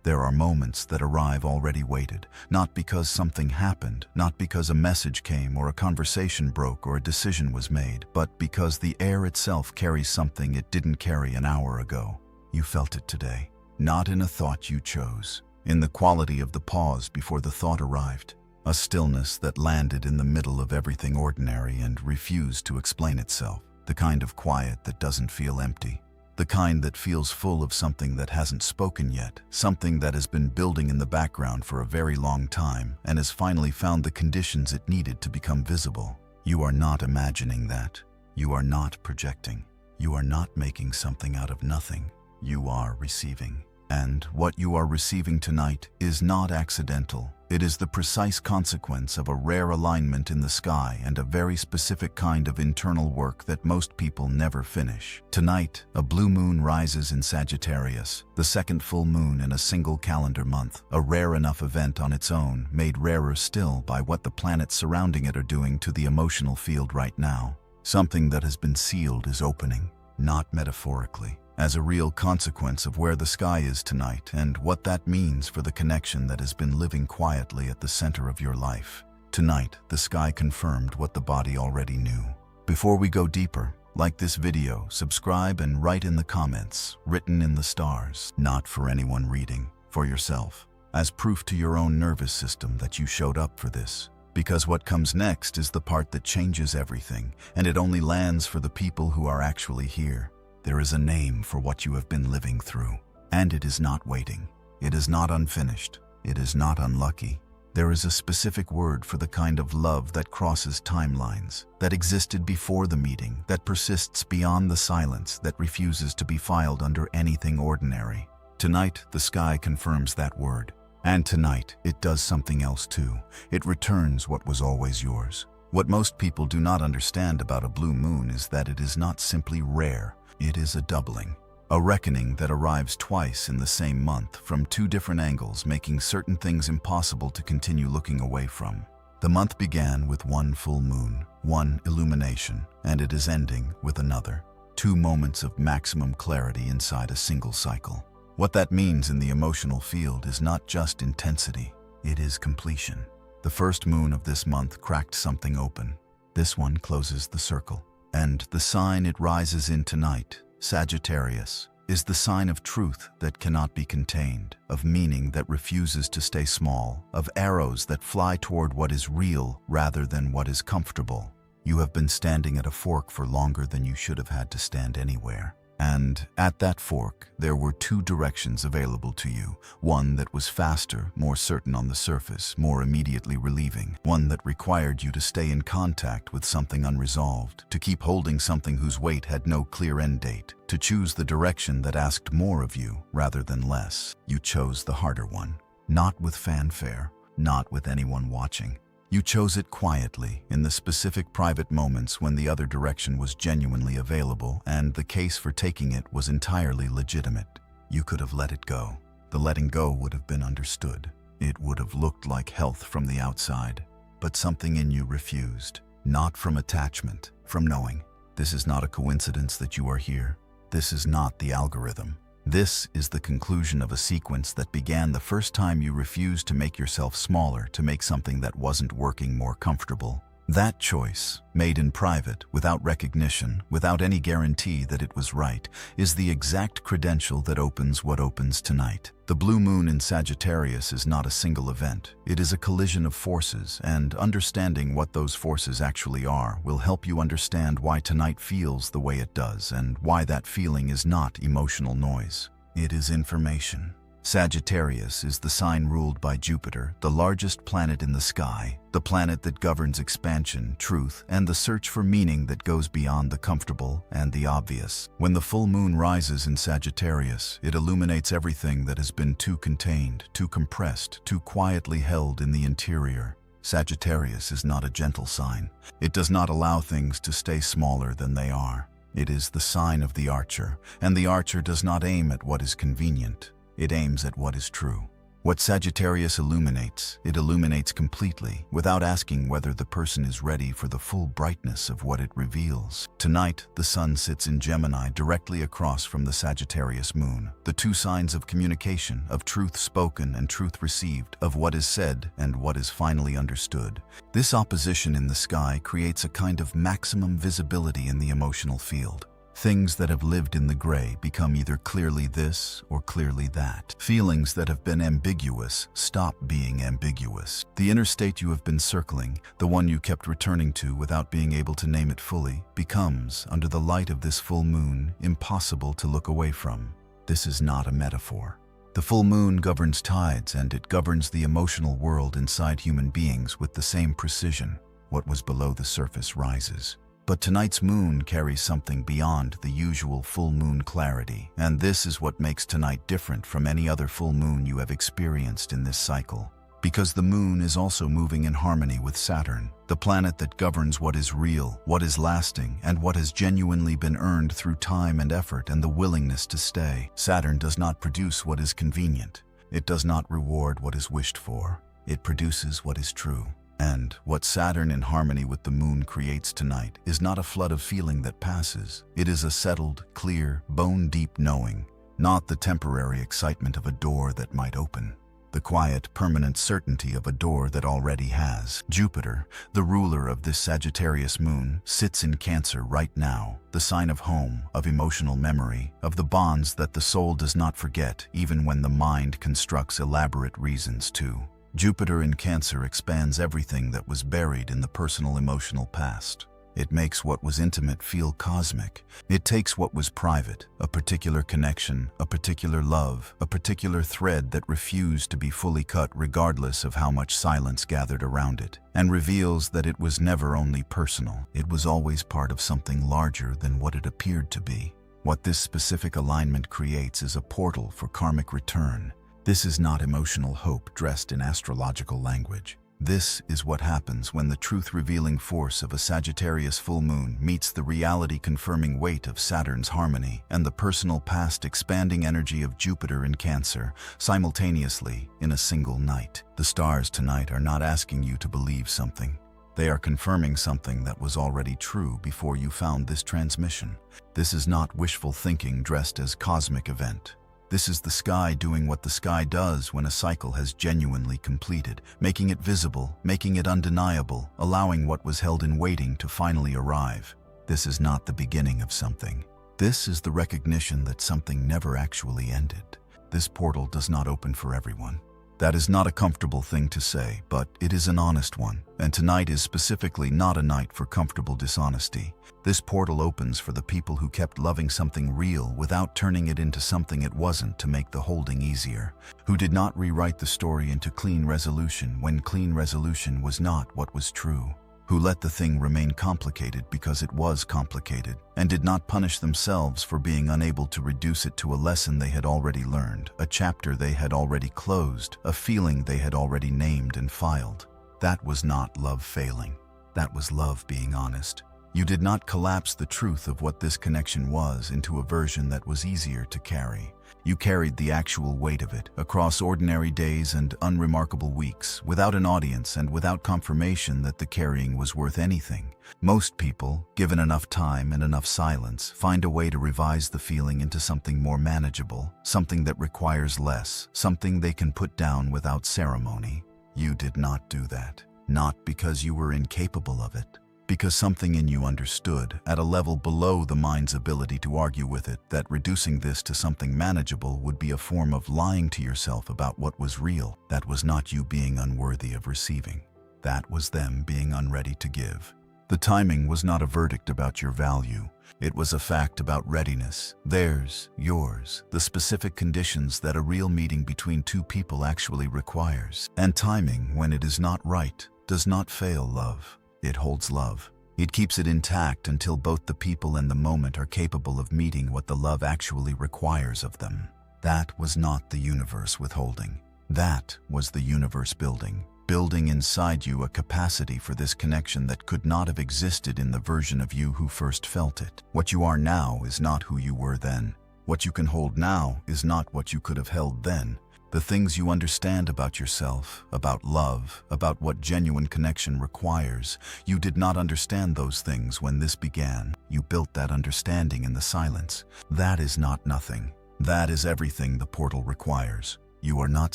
There are moments that arrive already weighted, not because something happened, not because a message came or a conversation broke or a decision was made, but because the air itself carries something it didn't carry an hour ago. You felt it today, not in a thought you chose, in the quality of the pause before the thought arrived, a stillness that landed in the middle of everything ordinary and refused to explain itself, the kind of quiet that doesn't feel empty. The kind that feels full of something that hasn't spoken yet, something that has been building in the background for a very long time and has finally found the conditions it needed to become visible. You are not imagining that. You are not projecting. You are not making something out of nothing. You are receiving. And what you are receiving tonight is not accidental. It is the precise consequence of a rare alignment in the sky and a very specific kind of internal work that most people never finish. Tonight, a blue moon rises in Sagittarius, the second full moon in a single calendar month, a rare enough event on its own, made rarer still by what the planets surrounding it are doing to the emotional field right now. Something that has been sealed is opening, not metaphorically, as a real consequence of where the sky is tonight and what that means for the connection that has been living quietly at the center of your life. Tonight, the sky confirmed what the body already knew. Before we go deeper, like this video, subscribe and write in the comments, written in the stars, not for anyone reading, for yourself, as proof to your own nervous system that you showed up for this. Because what comes next is the part that changes everything, and it only lands for the people who are actually here. There is a name for what you have been living through, and it is not waiting. It is not unfinished. It is not unlucky. There is a specific word for the kind of love that crosses timelines, that existed before the meeting, that persists beyond the silence, that refuses to be filed under anything ordinary. Tonight, the sky confirms that word. And tonight, it does something else too. It returns what was always yours. What most people do not understand about a blue moon is that it is not simply rare. It is a doubling, a reckoning that arrives twice in the same month from two different angles, making certain things impossible to continue looking away from. The month began with one full moon, one illumination, and it is ending with another. 2 moments of maximum clarity inside a single cycle. What that means in the emotional field is not just intensity, it is completion. The first moon of this month cracked something open. This one closes the circle. And the sign it rises in tonight, Sagittarius, is the sign of truth that cannot be contained, of meaning that refuses to stay small, of arrows that fly toward what is real rather than what is comfortable. You have been standing at a fork for longer than you should have had to stand anywhere. And at that fork, there were 2 directions available to you. One that was faster, more certain on the surface, more immediately relieving. One that required you to stay in contact with something unresolved, to keep holding something whose weight had no clear end date, to choose the direction that asked more of you rather than less. You chose the harder one, not with fanfare, not with anyone watching. You chose it quietly, in the specific private moments when the other direction was genuinely available and the case for taking it was entirely legitimate. You could have let it go. The letting go would have been understood. It would have looked like health from the outside. But something in you refused. Not from attachment, from knowing. This is not a coincidence that you are here. This is not the algorithm. This is the conclusion of a sequence that began the first time you refused to make yourself smaller to make something that wasn't working more comfortable. That choice, made in private, without recognition, without any guarantee that it was right, is the exact credential that opens what opens tonight. The blue moon in Sagittarius is not a single event. It is a collision of forces, and understanding what those forces actually are will help you understand why tonight feels the way it does and why that feeling is not emotional noise. It is information. Sagittarius is the sign ruled by Jupiter, the largest planet in the sky, the planet that governs expansion, truth, and the search for meaning that goes beyond the comfortable and the obvious. When the full moon rises in Sagittarius, it illuminates everything that has been too contained, too compressed, too quietly held in the interior. Sagittarius is not a gentle sign. It does not allow things to stay smaller than they are. It is the sign of the archer, and the archer does not aim at what is convenient. It aims at what is true. What Sagittarius illuminates, it illuminates completely, without asking whether the person is ready for the full brightness of what it reveals. Tonight, the sun sits in Gemini directly across from the Sagittarius moon, the two signs of communication, of truth spoken and truth received, of what is said and what is finally understood. This opposition in the sky creates a kind of maximum visibility in the emotional field. Things that have lived in the gray become either clearly this or clearly that. Feelings that have been ambiguous stop being ambiguous. The inner state you have been circling, the one you kept returning to without being able to name it fully, becomes, under the light of this full moon, impossible to look away from. This is not a metaphor. The full moon governs tides, and it governs the emotional world inside human beings with the same precision. What was below the surface rises. But tonight's moon carries something beyond the usual full moon clarity, and this is what makes tonight different from any other full moon you have experienced in this cycle. Because the moon is also moving in harmony with Saturn, the planet that governs what is real, what is lasting, and what has genuinely been earned through time and effort and the willingness to stay. Saturn does not produce what is convenient. It does not reward what is wished for. It produces what is true. And what Saturn in harmony with the moon creates tonight is not a flood of feeling that passes. It is a settled, clear, bone-deep knowing, not the temporary excitement of a door that might open. The quiet, permanent certainty of a door that already has. Jupiter, the ruler of this Sagittarius moon, sits in Cancer right now, the sign of home, of emotional memory, of the bonds that the soul does not forget even when the mind constructs elaborate reasons to. Jupiter in Cancer expands everything that was buried in the personal emotional past. It makes what was intimate feel cosmic. It takes what was private, a particular connection, a particular love, a particular thread that refused to be fully cut regardless of how much silence gathered around it, and reveals that it was never only personal. It was always part of something larger than what it appeared to be. What this specific alignment creates is a portal for karmic return. This is not emotional hope dressed in astrological language. This is what happens when the truth-revealing force of a Sagittarius full moon meets the reality-confirming weight of Saturn's harmony and the personal past-expanding energy of Jupiter in Cancer, simultaneously in a single night. The stars tonight are not asking you to believe something. They are confirming something that was already true before you found this transmission. This is not wishful thinking dressed as cosmic event. This is the sky doing what the sky does when a cycle has genuinely completed, making it visible, making it undeniable, allowing what was held in waiting to finally arrive. This is not the beginning of something. This is the recognition that something never actually ended. This portal does not open for everyone. That is not a comfortable thing to say, but it is an honest one, and tonight is specifically not a night for comfortable dishonesty. This portal opens for the people who kept loving something real without turning it into something it wasn't to make the holding easier, who did not rewrite the story into clean resolution when clean resolution was not what was true, who let the thing remain complicated because it was complicated, and did not punish themselves for being unable to reduce it to a lesson they had already learned, a chapter they had already closed, a feeling they had already named and filed. That was not love failing. That was love being honest. You did not collapse the truth of what this connection was into a version that was easier to carry. You carried the actual weight of it across ordinary days and unremarkable weeks, without an audience and without confirmation that the carrying was worth anything. Most people, given enough time and enough silence, find a way to revise the feeling into something more manageable, something that requires less, something they can put down without ceremony. You did not do that. Not because you were incapable of it. Because something in you understood, at a level below the mind's ability to argue with it, that reducing this to something manageable would be a form of lying to yourself about what was real. That was not you being unworthy of receiving. That was them being unready to give. The timing was not a verdict about your value. It was a fact about readiness, theirs, yours, the specific conditions that a real meeting between two people actually requires. And timing, when it is not right, does not fail love. It holds love. It keeps it intact until both the people and the moment are capable of meeting what the love actually requires of them. That was not the universe withholding. That was the universe building inside you a capacity for this connection that could not have existed in the version of you who first felt it. What you are now is not who you were then. What you can hold now is not what you could have held then. The things you understand about yourself, about love, about what genuine connection requires. You did not understand those things when this began. You built that understanding in the silence. That is not nothing. That is everything the portal requires. You are not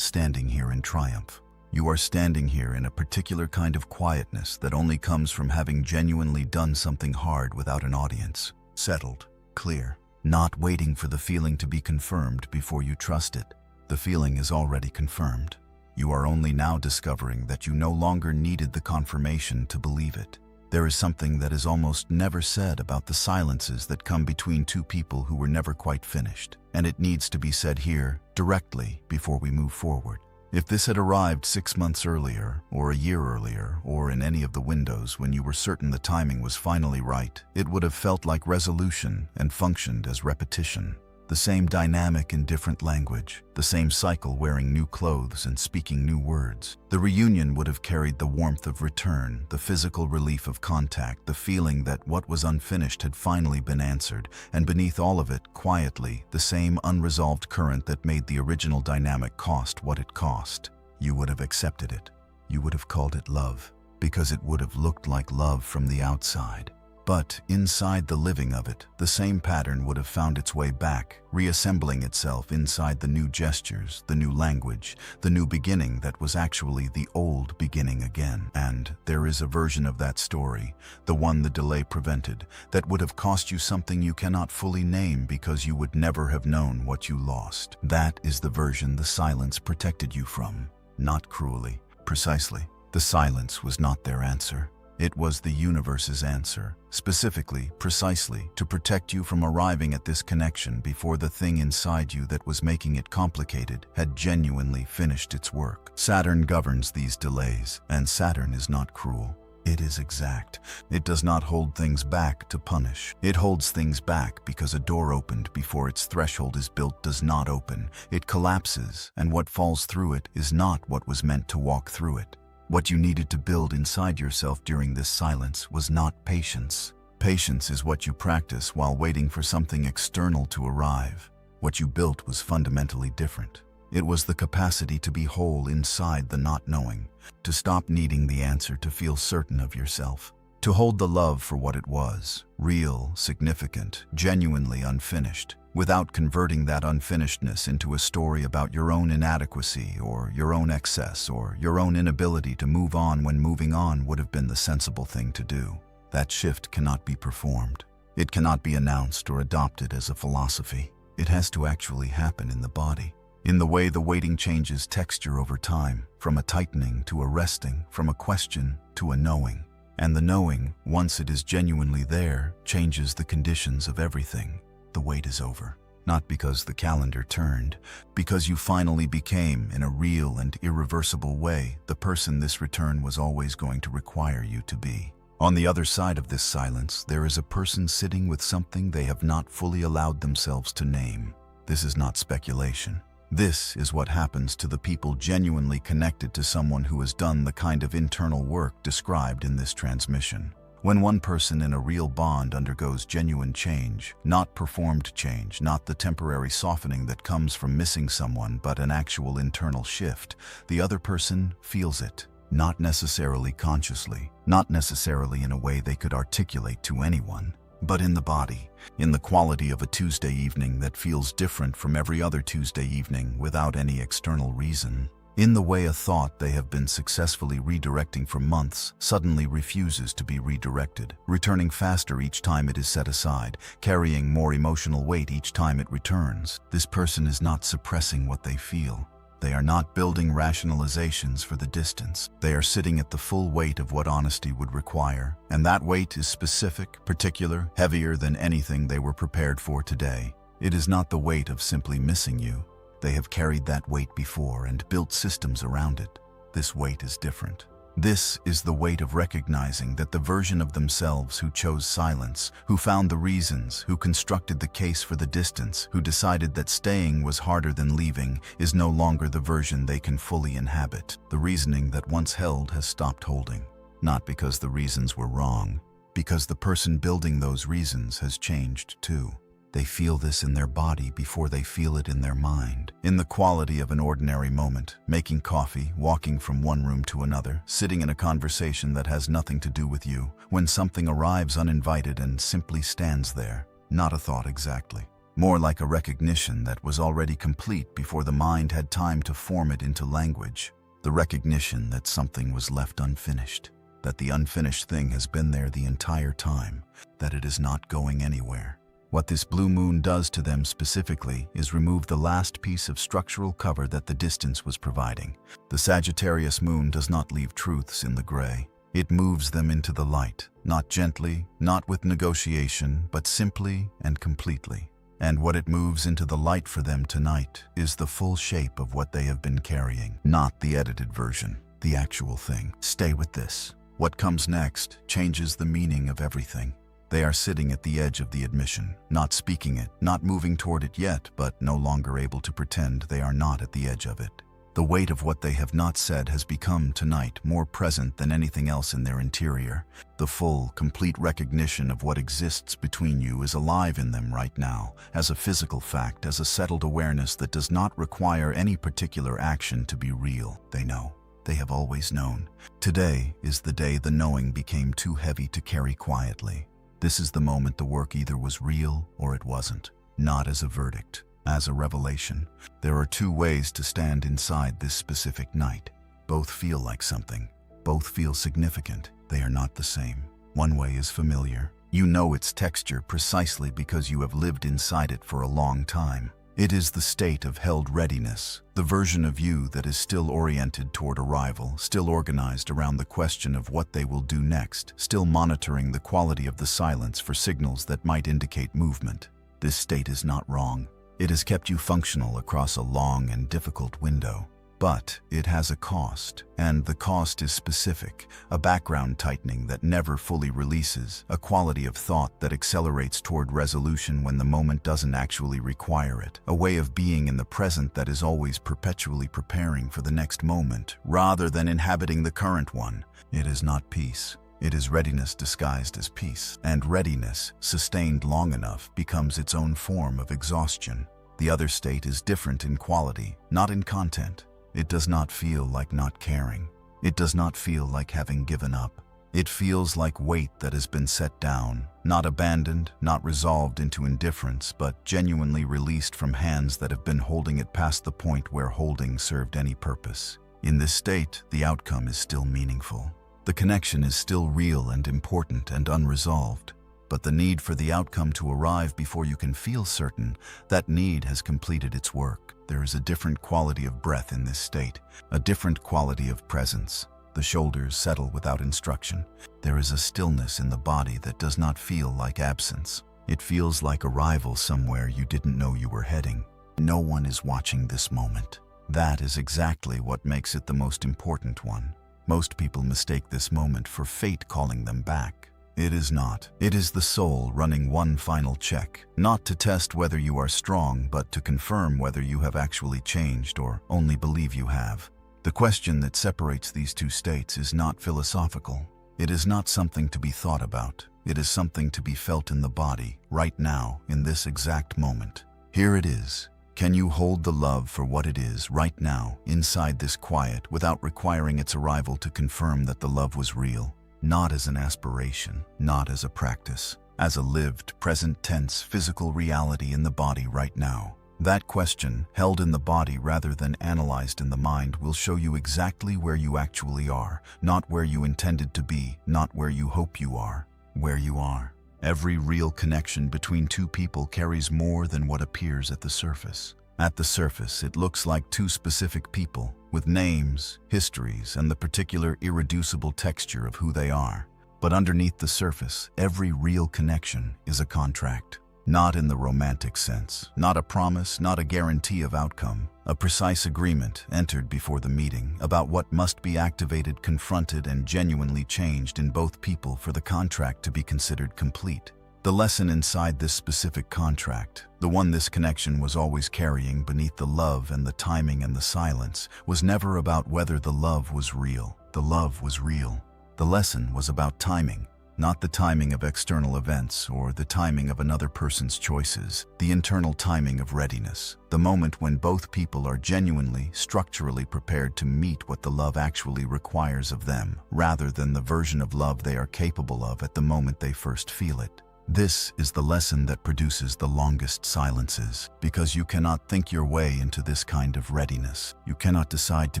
standing here in triumph. You are standing here in a particular kind of quietness that only comes from having genuinely done something hard without an audience. Settled, clear, not waiting for the feeling to be confirmed before you trust it. The feeling is already confirmed. You are only now discovering that you no longer needed the confirmation to believe it. There is something that is almost never said about the silences that come between two people who were never quite finished, and it needs to be said here, directly, before we move forward. If this had arrived 6 months earlier, or a year earlier, or in any of the windows when you were certain the timing was finally right, it would have felt like resolution and functioned as repetition. The same dynamic in different language, the same cycle wearing new clothes and speaking new words. The reunion would have carried the warmth of return, the physical relief of contact, the feeling that what was unfinished had finally been answered, and beneath all of it, quietly, the same unresolved current that made the original dynamic cost what it cost. You would have accepted it. You would have called it love, because it would have looked like love from the outside. But inside the living of it, the same pattern would have found its way back, reassembling itself inside the new gestures, the new language, the new beginning that was actually the old beginning again. And there is a version of that story, the one the delay prevented, that would have cost you something you cannot fully name because you would never have known what you lost. That is the version the silence protected you from. Not cruelly, precisely. The silence was not their answer. It was the universe's answer, specifically, precisely, to protect you from arriving at this connection before the thing inside you that was making it complicated had genuinely finished its work. Saturn governs these delays, and Saturn is not cruel. It is exact. It does not hold things back to punish. It holds things back because a door opened before its threshold is built does not open. It collapses, and what falls through it is not what was meant to walk through it. What you needed to build inside yourself during this silence was not patience. Patience is what you practice while waiting for something external to arrive. What you built was fundamentally different. It was the capacity to be whole inside the not knowing, to stop needing the answer to feel certain of yourself, to hold the love for what it was, real, significant, genuinely unfinished, without converting that unfinishedness into a story about your own inadequacy or your own excess or your own inability to move on when moving on would have been the sensible thing to do. That shift cannot be performed. It cannot be announced or adopted as a philosophy. It has to actually happen in the body. In the way the waiting changes texture over time, from a tightening to a resting, from a question to a knowing. And the knowing, once it is genuinely there, changes the conditions of everything. The wait is over. Not because the calendar turned, because you finally became, in a real and irreversible way, the person this return was always going to require you to be. On the other side of this silence, there is a person sitting with something they have not fully allowed themselves to name. This is not speculation. This is what happens to the people genuinely connected to someone who has done the kind of internal work described in this transmission. When one person in a real bond undergoes genuine change, not performed change, not the temporary softening that comes from missing someone, but an actual internal shift, the other person feels it, not necessarily consciously, not necessarily in a way they could articulate to anyone, but in the body, in the quality of a Tuesday evening that feels different from every other Tuesday evening without any external reason. In the way a thought they have been successfully redirecting for months suddenly refuses to be redirected, returning faster each time it is set aside, carrying more emotional weight each time it returns. This person is not suppressing what they feel. They are not building rationalizations for the distance. They are sitting at the full weight of what honesty would require, and that weight is specific, particular, heavier than anything they were prepared for today. It is not the weight of simply missing you. They have carried that weight before and built systems around it. This weight is different. This is the weight of recognizing that the version of themselves who chose silence, who found the reasons, who constructed the case for the distance, who decided that staying was harder than leaving, is no longer the version they can fully inhabit. The reasoning that once held has stopped holding. Not because the reasons were wrong, because the person building those reasons has changed too. They feel this in their body before they feel it in their mind. In the quality of an ordinary moment, making coffee, walking from one room to another, sitting in a conversation that has nothing to do with you, when something arrives uninvited and simply stands there. Not a thought exactly. More like a recognition that was already complete before the mind had time to form it into language. The recognition that something was left unfinished, that the unfinished thing has been there the entire time, that it is not going anywhere. What this blue moon does to them specifically is remove the last piece of structural cover that the distance was providing. The Sagittarius moon does not leave truths in the gray. It moves them into the light, not gently, not with negotiation, but simply and completely. And what it moves into the light for them tonight is the full shape of what they have been carrying, not the edited version, the actual thing. Stay with this. What comes next changes the meaning of everything. They are sitting at the edge of the admission, not speaking it, not moving toward it yet, but no longer able to pretend they are not at the edge of it. The weight of what they have not said has become, tonight, more present than anything else in their interior. The full, complete recognition of what exists between you is alive in them right now, as a physical fact, as a settled awareness that does not require any particular action to be real. They know. They have always known. Today is the day the knowing became too heavy to carry quietly. This is the moment the work either was real or it wasn't. Not as a verdict. As a revelation. There are two ways to stand inside this specific night. Both feel like something. Both feel significant. They are not the same. One way is familiar. You know its texture precisely because you have lived inside it for a long time. It is the state of held readiness, the version of you that is still oriented toward arrival, still organized around the question of what they will do next, still monitoring the quality of the silence for signals that might indicate movement. This state is not wrong. It has kept you functional across a long and difficult window. But it has a cost, and the cost is specific, a background tightening that never fully releases, a quality of thought that accelerates toward resolution when the moment doesn't actually require it, a way of being in the present that is always perpetually preparing for the next moment, rather than inhabiting the current one. It is not peace. It is readiness disguised as peace, and readiness, sustained long enough, becomes its own form of exhaustion. The other state is different in quality, not in content. It does not feel like not caring. It does not feel like having given up. It feels like weight that has been set down, not abandoned, not resolved into indifference, but genuinely released from hands that have been holding it past the point where holding served any purpose. In this state, the outcome is still meaningful. The connection is still real and important and unresolved. But the need for the outcome to arrive before you can feel certain, that need has completed its work. There is a different quality of breath in this state, a different quality of presence. The shoulders settle without instruction. There is a stillness in the body that does not feel like absence. It feels like arrival somewhere you didn't know you were heading. No one is watching this moment. That is exactly what makes it the most important one. Most people mistake this moment for fate calling them back. It is not. It is the soul running one final check, not to test whether you are strong, but to confirm whether you have actually changed or only believe you have. The question that separates these two states is not philosophical. It is not something to be thought about. It is something to be felt in the body, right now, in this exact moment. Here it is. Can you hold the love for what it is right now, inside this quiet, without requiring its arrival to confirm that the love was real? Not as an aspiration, not as a practice, as a lived, present tense, physical reality in the body right now. That question, held in the body rather than analyzed in the mind, will show you exactly where you actually are, not where you intended to be, not where you hope you are, where you are. Every real connection between two people carries more than what appears at the surface. At the surface, it looks like two specific people, with names, histories, and the particular irreducible texture of who they are. But underneath the surface, every real connection is a contract. Not in the romantic sense, not a promise, not a guarantee of outcome. A precise agreement entered before the meeting about what must be activated, confronted, and genuinely changed in both people for the contract to be considered complete. The lesson inside this specific contract, the one this connection was always carrying beneath the love and the timing and the silence, was never about whether the love was real. The love was real. The lesson was about timing. not the timing of external events or the timing of another person's choices, the internal timing of readiness, the moment when both people are genuinely, structurally prepared to meet what the love actually requires of them, rather than the version of love they are capable of at the moment they first feel it. This is the lesson that produces the longest silences, because you cannot think your way into this kind of readiness. You cannot decide to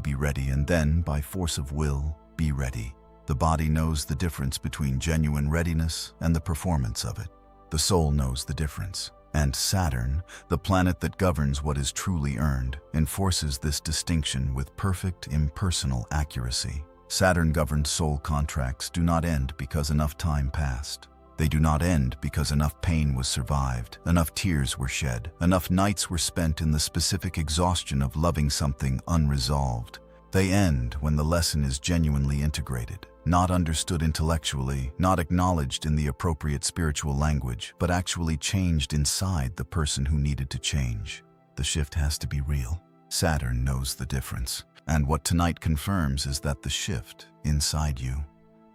be ready and then, by force of will, be ready. The body knows the difference between genuine readiness and the performance of it. The soul knows the difference. And Saturn, the planet that governs what is truly earned, enforces this distinction with perfect impersonal accuracy. Saturn-governed soul contracts do not end because enough time passed. They do not end because enough pain was survived, enough tears were shed, enough nights were spent in the specific exhaustion of loving something unresolved. They end when the lesson is genuinely integrated, not understood intellectually, not acknowledged in the appropriate spiritual language, but actually changed inside the person who needed to change. The shift has to be real. Saturn knows the difference. And what tonight confirms is that the shift inside you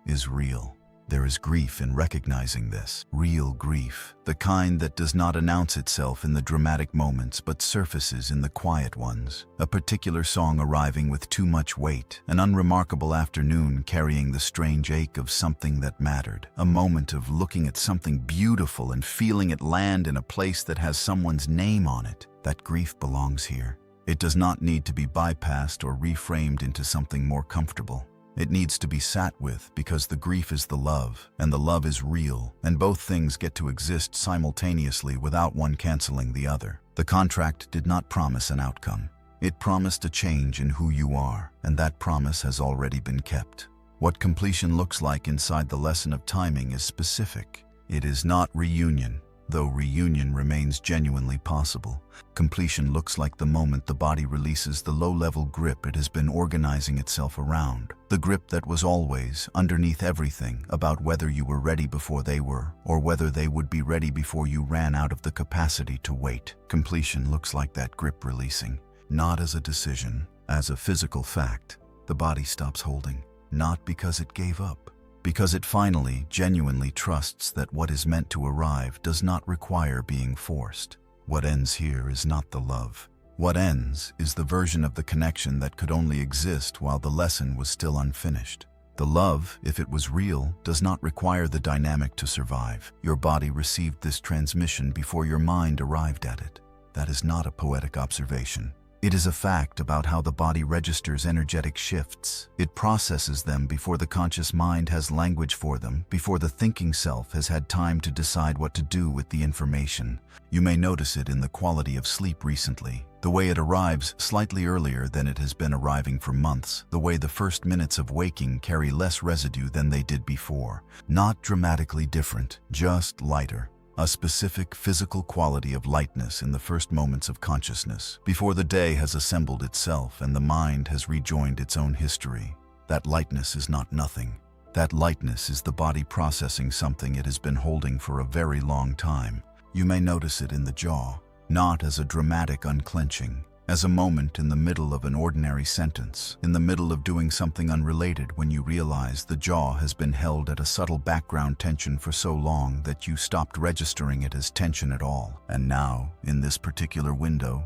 is real. There is grief in recognizing this. Real grief, the kind that does not announce itself in the dramatic moments but surfaces in the quiet ones. A particular song arriving with too much weight, an unremarkable afternoon carrying the strange ache of something that mattered, a moment of looking at something beautiful and feeling it land in a place that has someone's name on it. That grief belongs here. It does not need to be bypassed or reframed into something more comfortable. It needs to be sat with because the grief is the love, and the love is real, and both things get to exist simultaneously without one canceling the other. The contract did not promise an outcome. It promised a change in who you are, and that promise has already been kept. What completion looks like inside the lesson of timing is specific. It is not reunion, though reunion remains genuinely possible. Completion looks like the moment the body releases the low-level grip it has been organizing itself around. The grip that was always, underneath everything, about whether you were ready before they were, or whether they would be ready before you ran out of the capacity to wait. Completion looks like that grip releasing, not as a decision, as a physical fact. The body stops holding, not because it gave up, because it finally, genuinely trusts that what is meant to arrive does not require being forced. What ends here is not the love. What ends is the version of the connection that could only exist while the lesson was still unfinished. The love, if it was real, does not require the dynamic to survive. Your body received this transmission before your mind arrived at it. That is not a poetic observation. It is a fact about how the body registers energetic shifts. It processes them before the conscious mind has language for them, before the thinking self has had time to decide what to do with the information. You may notice it in the quality of sleep recently, the way it arrives slightly earlier than it has been arriving for months, the way the first minutes of waking carry less residue than they did before. Not dramatically different, just lighter. A specific physical quality of lightness in the first moments of consciousness, before the day has assembled itself and the mind has rejoined its own history. That lightness is not nothing. That lightness is the body processing something it has been holding for a very long time. You may notice it in the jaw, not as a dramatic unclenching, as a moment in the middle of an ordinary sentence, in the middle of doing something unrelated when you realize the jaw has been held at a subtle background tension for so long that you stopped registering it as tension at all. And now, in this particular window,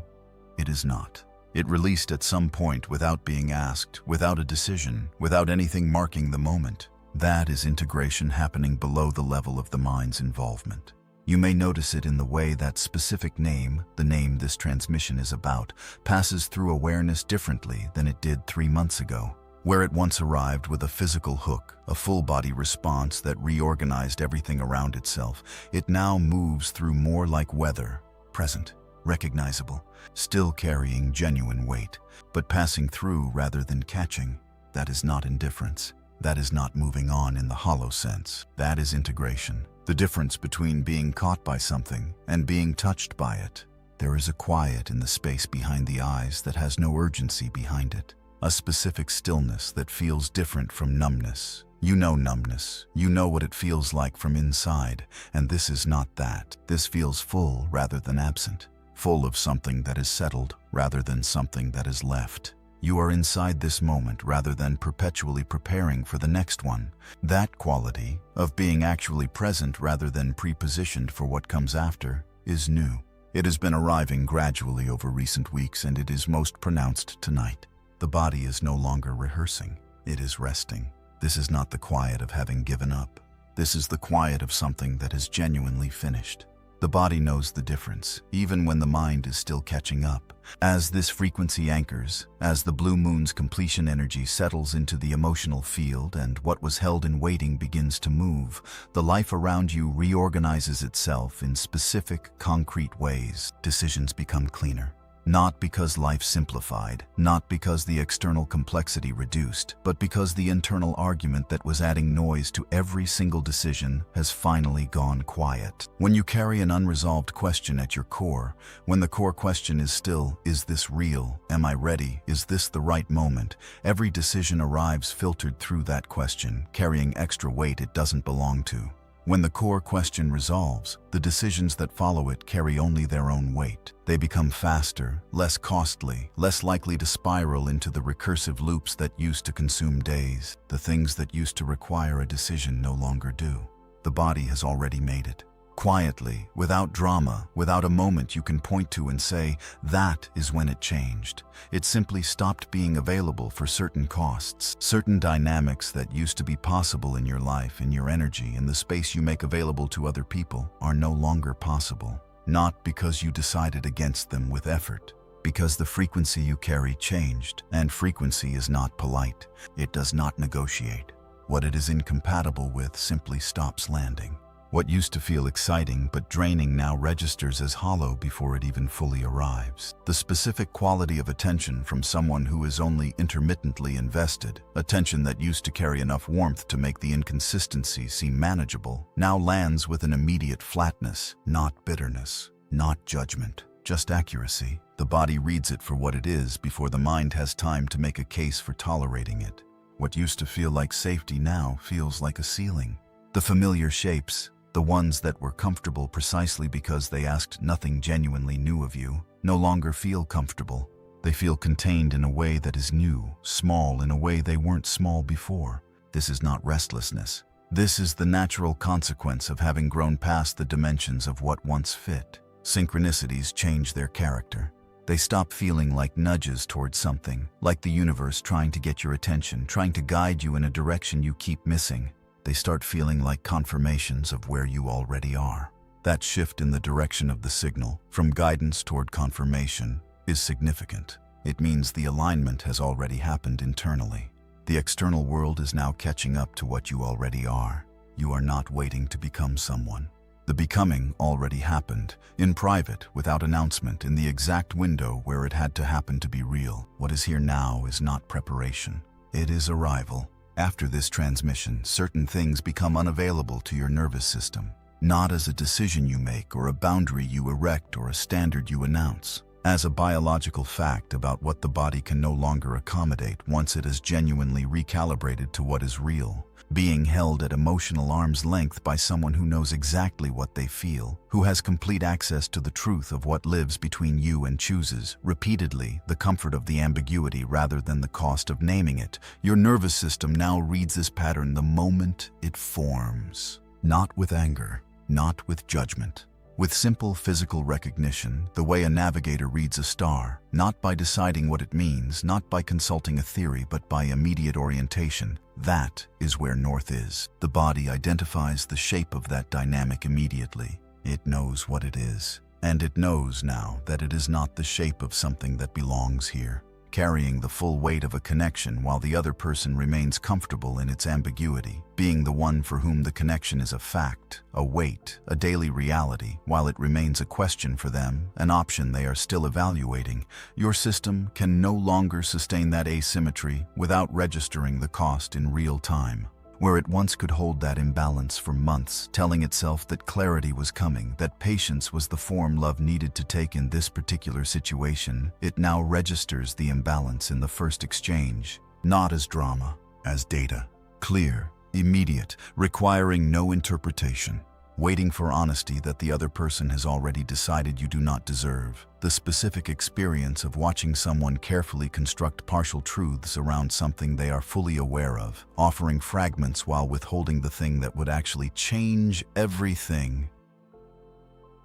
it is not. It released at some point without being asked, without a decision, without anything marking the moment. That is integration happening below the level of the mind's involvement. You may notice it in the way that specific name, the name this transmission is about, passes through awareness differently than it did 3 months ago. Where it once arrived with a physical hook, a full-body response that reorganized everything around itself, it now moves through more like weather, present, recognizable, still carrying genuine weight, but passing through rather than catching. That is not indifference. That is not moving on in the hollow sense. That is integration. The difference between being caught by something and being touched by it. There is a quiet in the space behind the eyes that has no urgency behind it. A specific stillness that feels different from numbness. You know numbness. You know what it feels like from inside, and this is not that. This feels full rather than absent. Full of something that is settled rather than something that is left. You are inside this moment rather than perpetually preparing for the next one. That quality, of being actually present rather than prepositioned for what comes after, is new. It has been arriving gradually over recent weeks, and it is most pronounced tonight. The body is no longer rehearsing. It is resting. This is not the quiet of having given up. This is the quiet of something that has genuinely finished. The body knows the difference, even when the mind is still catching up. As this frequency anchors, as the blue moon's completion energy settles into the emotional field and what was held in waiting begins to move, the life around you reorganizes itself in specific, concrete ways. Decisions become cleaner. Not because life simplified, not because the external complexity reduced, but because the internal argument that was adding noise to every single decision has finally gone quiet. When you carry an unresolved question at your core, when the core question is still, is this real? Am I ready? Is this the right moment? Every decision arrives filtered through that question, carrying extra weight it doesn't belong to. When the core question resolves, the decisions that follow it carry only their own weight. They become faster, less costly, less likely to spiral into the recursive loops that used to consume days. The things that used to require a decision no longer do. The body has already made it. Quietly, without drama, without a moment you can point to and say, that is when it changed. It simply stopped being available for certain costs. Certain dynamics that used to be possible in your life, in your energy, in the space you make available to other people, are no longer possible. Not because you decided against them with effort, because the frequency you carry changed, and frequency is not polite. It does not negotiate. What it is incompatible with simply stops landing. What used to feel exciting but draining now registers as hollow before it even fully arrives. The specific quality of attention from someone who is only intermittently invested, attention that used to carry enough warmth to make the inconsistency seem manageable, now lands with an immediate flatness, not bitterness, not judgment, just accuracy. The body reads it for what it is before the mind has time to make a case for tolerating it. What used to feel like safety now feels like a ceiling. The familiar shapes, the ones that were comfortable precisely because they asked nothing genuinely new of you, no longer feel comfortable. They feel contained in a way that is new, small in a way they weren't small before. This is not restlessness. This is the natural consequence of having grown past the dimensions of what once fit. Synchronicities change their character. They stop feeling like nudges towards something, like the universe trying to get your attention, trying to guide you in a direction you keep missing. They start feeling like confirmations of where you already are. That shift in the direction of the signal, from guidance toward confirmation, is significant. It means the alignment has already happened internally. The external world is now catching up to what you already are. You are not waiting to become someone. The becoming already happened, in private, without announcement, in the exact window where it had to happen to be real. What is here now is not preparation. It is arrival. After this transmission, certain things become unavailable to your nervous system, not as a decision you make or a boundary you erect or a standard you announce, as a biological fact about what the body can no longer accommodate once it is genuinely recalibrated to what is real, being held at emotional arm's length by someone who knows exactly what they feel, who has complete access to the truth of what lives between you and chooses, repeatedly, the comfort of the ambiguity rather than the cost of naming it. Your nervous system now reads this pattern the moment it forms. Not with anger, not with judgment. With simple physical recognition, the way a navigator reads a star, not by deciding what it means, not by consulting a theory, but by immediate orientation. That is where north is. The body identifies the shape of that dynamic immediately. It knows what it is. And it knows now that it is not the shape of something that belongs here, carrying the full weight of a connection while the other person remains comfortable in its ambiguity, being the one for whom the connection is a fact, a weight, a daily reality, while it remains a question for them, an option they are still evaluating. Your system can no longer sustain that asymmetry without registering the cost in real time. Where it once could hold that imbalance for months, telling itself that clarity was coming, that patience was the form love needed to take in this particular situation, it now registers the imbalance in the first exchange, not as drama, as data, clear, immediate, requiring no interpretation. waiting for honesty that the other person has already decided you do not deserve. The specific experience of watching someone carefully construct partial truths around something they are fully aware of, offering fragments while withholding the thing that would actually change everything.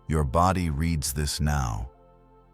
Your body reads this now,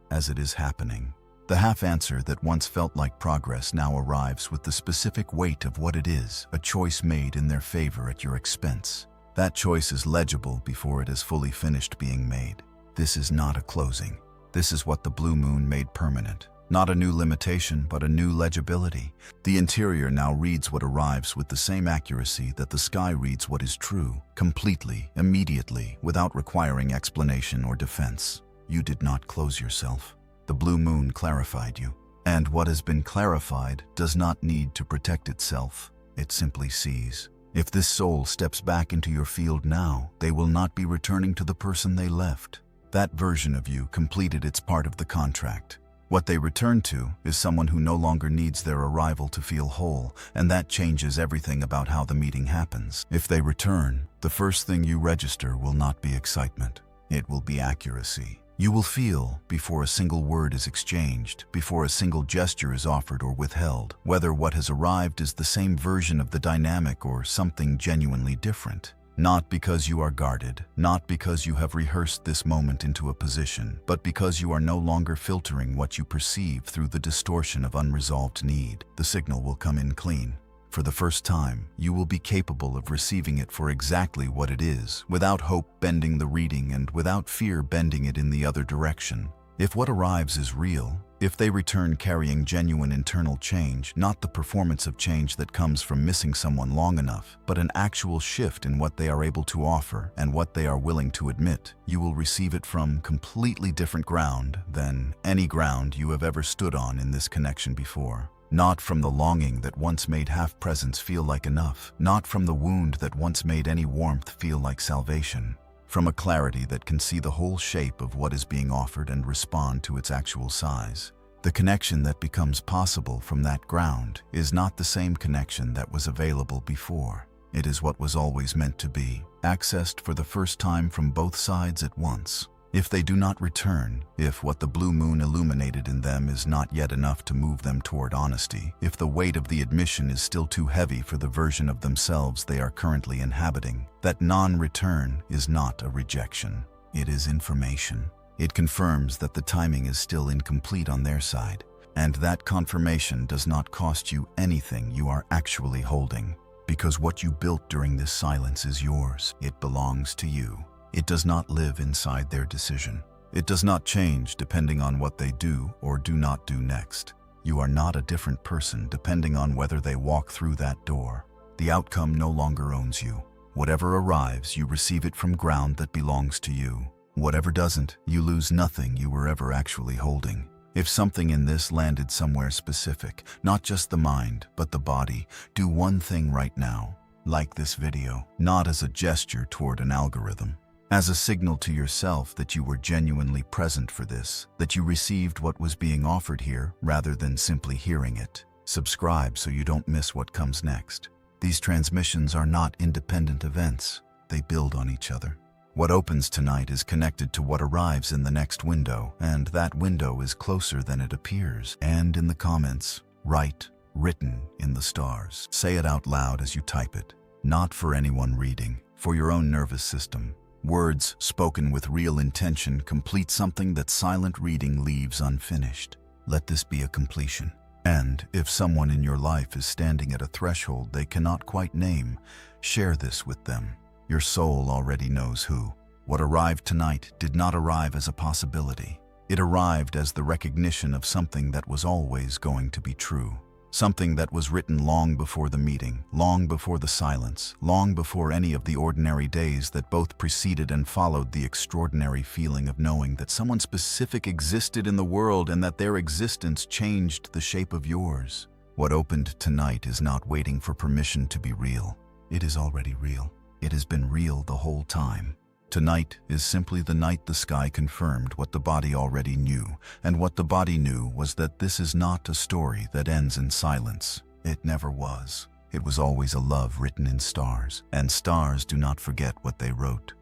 as it is happening. The half-answer that once felt like progress now arrives with the specific weight of what it is, a choice made in their favor at your expense. That choice is legible before it is fully finished being made. This is not a closing. This is what the blue moon made permanent. Not a new limitation, but a new legibility. The interior now reads what arrives with the same accuracy that the sky reads what is true, completely, immediately, without requiring explanation or defense. You did not close yourself. The blue moon clarified you. And what has been clarified does not need to protect itself. It simply sees. If this soul steps back into your field now, they will not be returning to the person they left. That version of you completed its part of the contract. What they return to is someone who no longer needs their arrival to feel whole, and that changes everything about how the meeting happens. If they return, the first thing you register will not be excitement. It will be accuracy. You will feel before a single word is exchanged, before a single gesture is offered or withheld, whether what has arrived is the same version of the dynamic or something genuinely different. Not because you are guarded, not because you have rehearsed this moment into a position, but because you are no longer filtering what you perceive through the distortion of unresolved need. The signal will come in clean. For the first time, you will be capable of receiving it for exactly what it is, without hope bending the reading and without fear bending it in the other direction. If what arrives is real, if they return carrying genuine internal change, not the performance of change that comes from missing someone long enough, but an actual shift in what they are able to offer and what they are willing to admit, you will receive it from completely different ground than any ground you have ever stood on in this connection before. Not from the longing that once made half-presence feel like enough, not from the wound that once made any warmth feel like salvation. From a clarity that can see the whole shape of what is being offered and respond to its actual size. The connection that becomes possible from that ground is not the same connection that was available before. It is what was always meant to be, accessed for the first time from both sides at once. If they do not return, if what the blue moon illuminated in them is not yet enough to move them toward honesty, if the weight of the admission is still too heavy for the version of themselves they are currently inhabiting, that non-return is not a rejection. It is information. It confirms that the timing is still incomplete on their side, and that confirmation does not cost you anything you are actually holding, because what you built during this silence is yours. It belongs to you. It does not live inside their decision. It does not change depending on what they do or do not do next. You are not a different person depending on whether they walk through that door. The outcome no longer owns you. Whatever arrives, you receive it from ground that belongs to you. Whatever doesn't, you lose nothing you were ever actually holding. If something in this landed somewhere specific, not just the mind, but the body, do one thing right now. Like this video, not as a gesture toward an algorithm. As a signal to yourself that you were genuinely present for this, that you received what was being offered here rather than simply hearing it. Subscribe so you don't miss what comes next. These transmissions are not independent events. They build on each other. What opens tonight is connected to what arrives in the next window, and that window is closer than it appears. And in the comments, write, written in the stars. Say it out loud as you type it. Not for anyone reading, for your own nervous system. Words spoken with real intention complete something that silent reading leaves unfinished. Let this be a completion. And if someone in your life is standing at a threshold they cannot quite name, share this with them. Your soul already knows who. What arrived tonight did not arrive as a possibility. It arrived as the recognition of something that was always going to be true. Something that was written long before the meeting, long before the silence, long before any of the ordinary days that both preceded and followed the extraordinary feeling of knowing that someone specific existed in the world and that their existence changed the shape of yours. What opened tonight is not waiting for permission to be real. It is already real. It has been real the whole time. Tonight is simply the night the sky confirmed what the body already knew, and what the body knew was that this is not a story that ends in silence. It never was. It was always a love written in stars, and stars do not forget what they wrote.